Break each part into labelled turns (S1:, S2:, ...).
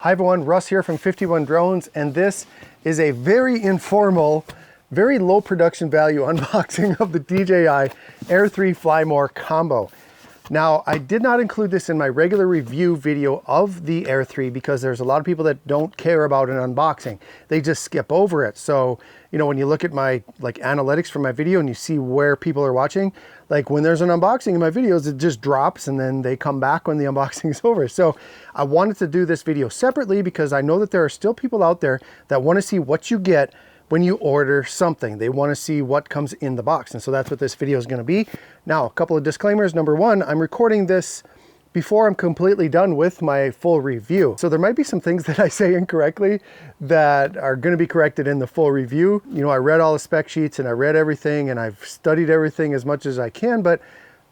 S1: Hi everyone, Russ here from 51 Drones, and this is a very informal, very low production value unboxing of the DJI Air 3 Fly More combo. Now, I did not include this in my regular review video of the Air 3 because there's a lot of people that don't care about an unboxing. They just skip over it. So, you know, when you look at my analytics from my video and you see where people are watching, like when there's an unboxing in my videos, it just drops and then they come back when the unboxing is over. So I wanted to do this video separately because I know that there are still people out there that want to see what you get when you order something. They want to see what comes in the box. And so that's what this video is going to be. Now, a couple of disclaimers. Number one, I'm recording this before I'm completely done with my full review. So there might be some things that I say incorrectly that are going to be corrected in the full review. You know, I read all the spec sheets and I read everything and I've studied everything as much as I can, but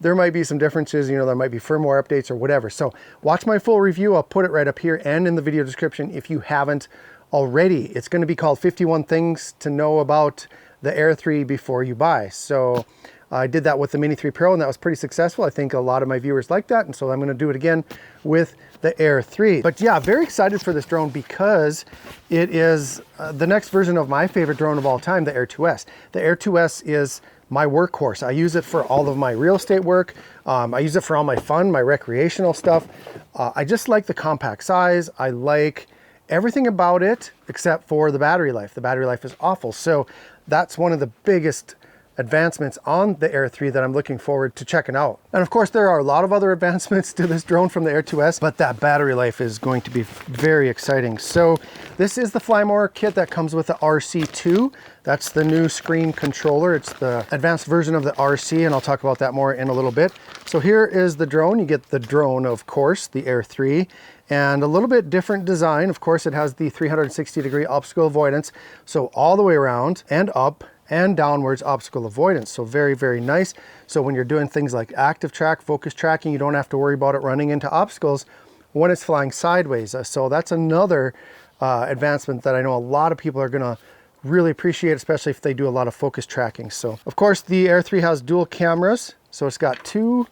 S1: there might be some differences. You know, there might be firmware updates or whatever. So watch my full review. I'll put it right up here and in the video description if you haven't already. It's going to be called 51 Things to Know About the Air 3 Before You Buy. So I did that with the Mini 3 Pro and that was pretty successful. I think a lot of my viewers like that, and so I'm going to do it again with the Air 3. But yeah, very excited for this drone because it is the next version of my favorite drone of all time, the Air 2S. The Air 2S is my workhorse. I use it for all of my real estate work. I use it for all my fun, my recreational stuff. I just like the compact size. I like everything about it except for the battery life. The battery life is awful. So that's one of the biggest advancements on the Air 3 that I'm looking forward to checking out. And of course, there are a lot of other advancements to this drone from the Air 2S, but that battery life is going to be very exciting. So this is the Fly More kit that comes with the RC2. That's the new screen controller. It's the advanced version of the RC, and I'll talk about that more in a little bit. So here is the drone. You get the drone, of course, the Air 3. And a little bit different design. Of course, it has the 360-degree obstacle avoidance. So all the way around and up and downwards obstacle avoidance. So very, very nice. So when you're doing things like active track, focus tracking, you don't have to worry about it running into obstacles when it's flying sideways. So that's another advancement that I know a lot of people are gonna really appreciate, especially if they do a lot of focus tracking. So of course, the Air 3 has dual cameras. So it's got two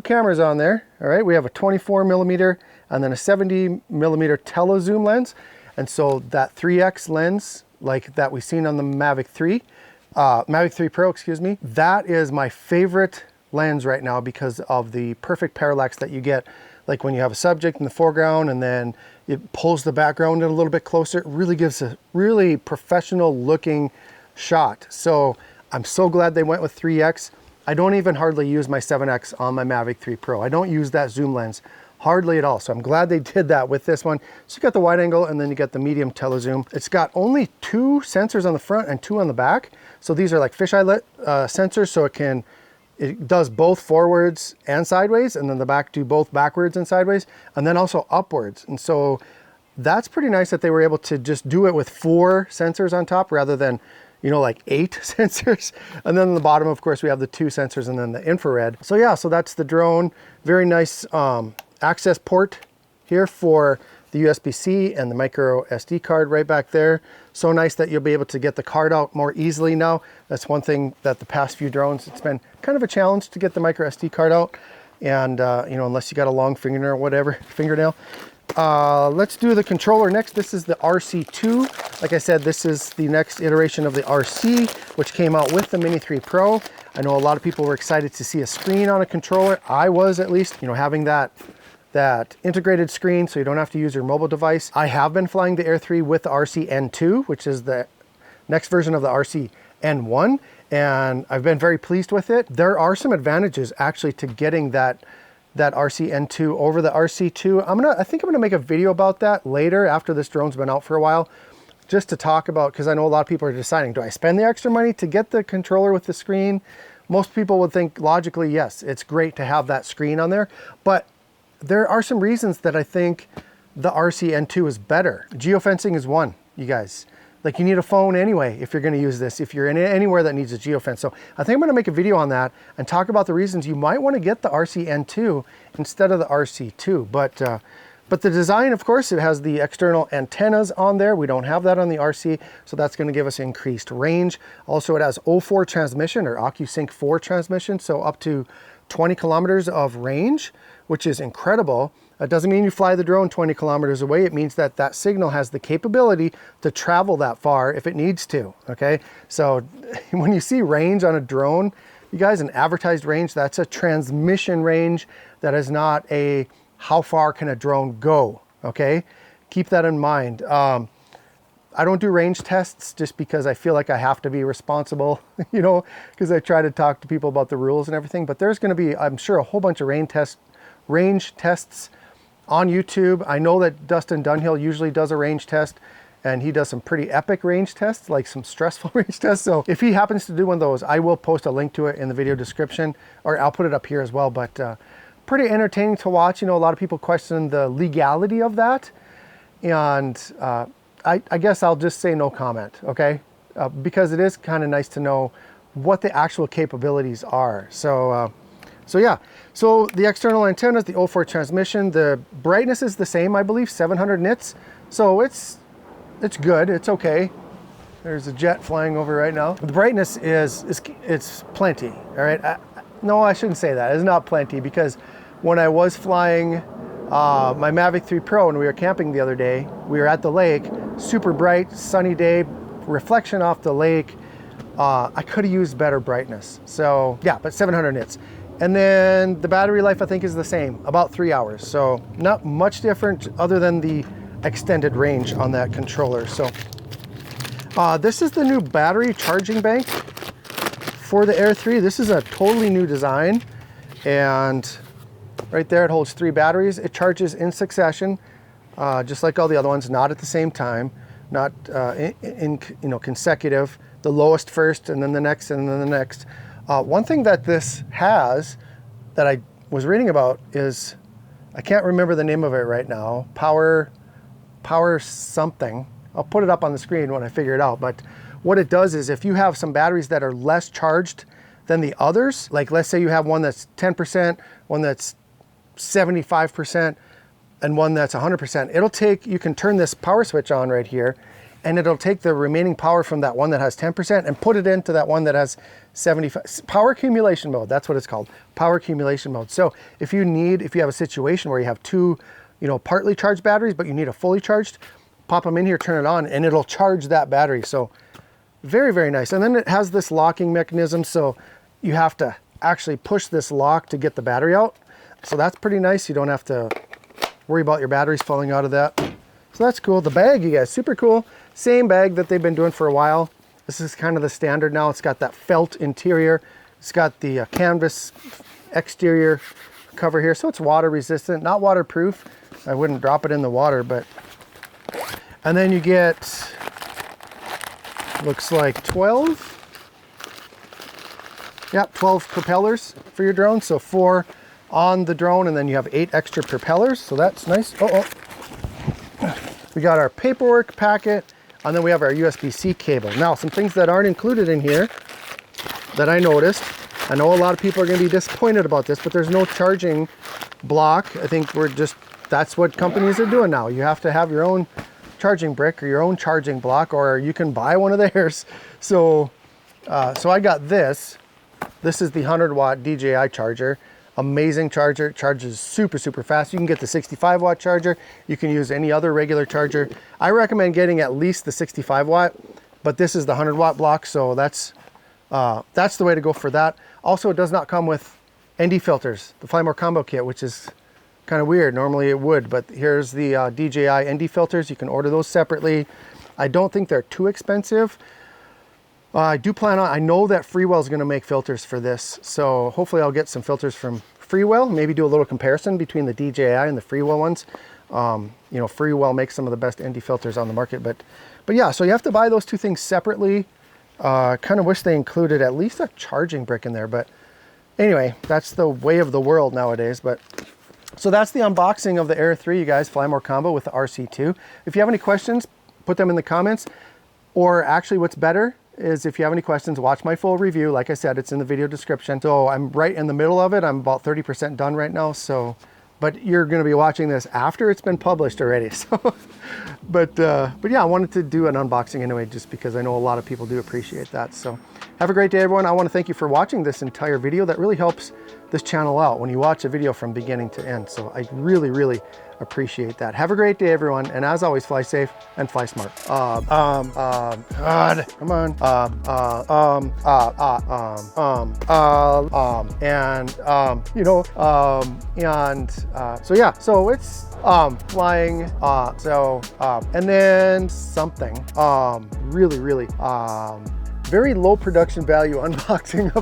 S1: cameras on there. All right, we have a 24mm and then a 70mm telezoom lens. And so that 3x lens, like that we've seen on the Mavic 3 Pro, excuse me, that is my favorite lens right now because of the perfect parallax that you get. Like when you have a subject in the foreground and then it pulls the background in a little bit closer, it really gives a really professional looking shot. So I'm so glad they went with 3x. I don't even hardly use my 7x on my Mavic 3 Pro. I don't use that zoom lens hardly at all. So I'm glad they did that with this one. So you got the wide angle and then you got the medium telezoom. It's got only 2 sensors on the front and 2 on the back. So these are like fisheye lit sensors. So it does both forwards and sideways, and then the back do both backwards and sideways, and then also upwards. And so that's pretty nice that they were able to just do it with 4 sensors on top rather than, you know, like 8 sensors. And then on the bottom, of course, we have the 2 sensors and then the infrared. So yeah, so that's the drone. Very nice access port here for the USB-C and the micro SD card right back there. So nice that you'll be able to get the card out more easily now. That's one thing that the past few drones, it's been kind of a challenge to get the micro SD card out. And, you know, unless you got a long fingernail or whatever, fingernail. Let's do the controller next. This is the RC2. Like I said, this is the next iteration of the RC, which came out with the Mini 3 Pro. I know a lot of people were excited to see a screen on a controller. I was, at least, you know, having that integrated screen so you don't have to use your mobile device. I have been flying the Air 3 with the RC N2, which is the next version of the RC N1, and I've been very pleased with it. There are some advantages actually to getting that RC N2 over the RC2. I think I'm gonna make a video about that later after this drone's been out for a while, just to talk about, because I know a lot of people are deciding, do I spend the extra money to get the controller with the screen? Most people would think logically, yes, it's great to have that screen on there, but there are some reasons that I think the RC N2 is better. Geofencing is one, you guys. Like, you need a phone anyway if you're gonna use this, if you're in anywhere that needs a geofence. So I think I'm gonna make a video on that and talk about the reasons you might wanna get the RC N2 instead of the RC2. But the design, of course, it has the external antennas on there. We don't have that on the RC, so that's gonna give us increased range. Also, it has O4 transmission or OcuSync 4 transmission, so up to 20 kilometers of range, which is incredible. That doesn't mean you fly the drone 20 kilometers away. It means that that signal has the capability to travel that far if it needs to, okay? So when you see range on a drone, you guys, an advertised range, that's a transmission range. That is not a how far can a drone go, okay? Keep that in mind. I don't do range tests just because I feel like I have to be responsible, you know, because I try to talk to people about the rules and everything. But there's going to be, I'm sure, a whole bunch of range tests on YouTube. I know that Dustin Dunhill usually does a range test, and he does some pretty epic range tests, like some stressful range tests. So if he happens to do one of those, I will post a link to it in the video description, or I'll put it up here as well. But pretty entertaining to watch. You know, a lot of people question the legality of that. And I guess I'll just say no comment, okay? Because it is kind of nice to know what the actual capabilities are. So yeah, so the external antenna is the 04 transmission. The brightness is the same, I believe, 700 nits. So it's good, it's okay. There's a jet flying over right now. The brightness it's plenty, all right? No, I shouldn't say that. It's not plenty, because when I was flying my Mavic 3 Pro and we were camping the other day, we were at the lake, super bright, sunny day, reflection off the lake. I could have used better brightness. So yeah, but 700 nits. And then the battery life, I think, is the same, about 3 hours. So not much different other than the extended range on that controller. So this is the new battery charging bank for the Air 3. This is a totally new design. And right there, it holds 3 batteries. It charges in succession, just like all the other ones, not at the same time, not in consecutive. The lowest first, and then the next, and then the next. One thing that this has that I was reading about is, I can't remember the name of it right now, power something. I'll put it up on the screen when I figure it out. But what it does is, if you have some batteries that are less charged than the others, like let's say you have one that's 10%, one that's 75%, and one that's 100%, you can turn this power switch on right here, and it'll take the remaining power from that one that has 10% and put it into that one that has 75. Power accumulation mode, that's what it's called, power accumulation mode. So if you have a situation where you have 2, partly charged batteries, but you need a fully charged, pop them in here, turn it on, and it'll charge that battery. So very, very nice. And then it has this locking mechanism, so you have to actually push this lock to get the battery out. So that's pretty nice. You don't have to worry about your batteries falling out of that. So that's cool. The bag, you guys, super cool. Same bag that they've been doing for a while. This is kind of the standard now. It's got that felt interior. It's got the canvas exterior cover here. So it's water resistant, not waterproof. I wouldn't drop it in the water, but. And then you get, looks like 12. Yep, 12 propellers for your drone. So 4 on the drone, and then you have 8 extra propellers. So that's nice. We got our paperwork packet, and then we have our USB-C cable. Now, some things that aren't included in here that I noticed. I know a lot of people are going to be disappointed about this, but there's no charging block. I think that's what companies are doing now. You have to have your own charging brick or your own charging block, or you can buy one of theirs. So I got this. This is the 100-watt DJI charger. Amazing charger. It charges super, super fast. You can get the 65-watt charger. You can use any other regular charger. I recommend getting at least the 65-watt, but this is the 100-watt block, so that's the way to go for that. Also, it does not come with ND filters, the Flymore combo kit, which is kind of weird. Normally it would, but here's the DJI ND filters. You can order those separately. I don't think they're too expensive. I do plan on, I know that Freewell is going to make filters for this, so hopefully I'll get some filters from Freewell, maybe do a little comparison between the DJI and the Freewell ones. Freewell makes some of the best ND filters on the market, but yeah, so you have to buy those 2 things separately. Kind of wish they included at least a charging brick in there, but anyway, that's the way of the world nowadays. But so that's the unboxing of the Air 3, you guys, Flymore combo with the RC2. If you have any questions, put them in the comments, or actually what's better is if you have any questions, watch my full review. Like I said, it's in the video description. So I'm right in the middle of it. I'm about 30% done right now. So, but you're going to be watching this after it's been published already. So, but yeah, I wanted to do an unboxing anyway, just because I know a lot of people do appreciate that. So have a great day, everyone. I want to thank you for watching this entire video. That really helps this channel out when you watch a video from beginning to end. So I really, really appreciate that. Have a great day, everyone. And as always, fly safe and fly smart. God, come on. So yeah, so it's flying, and then something, really, very low production value unboxing of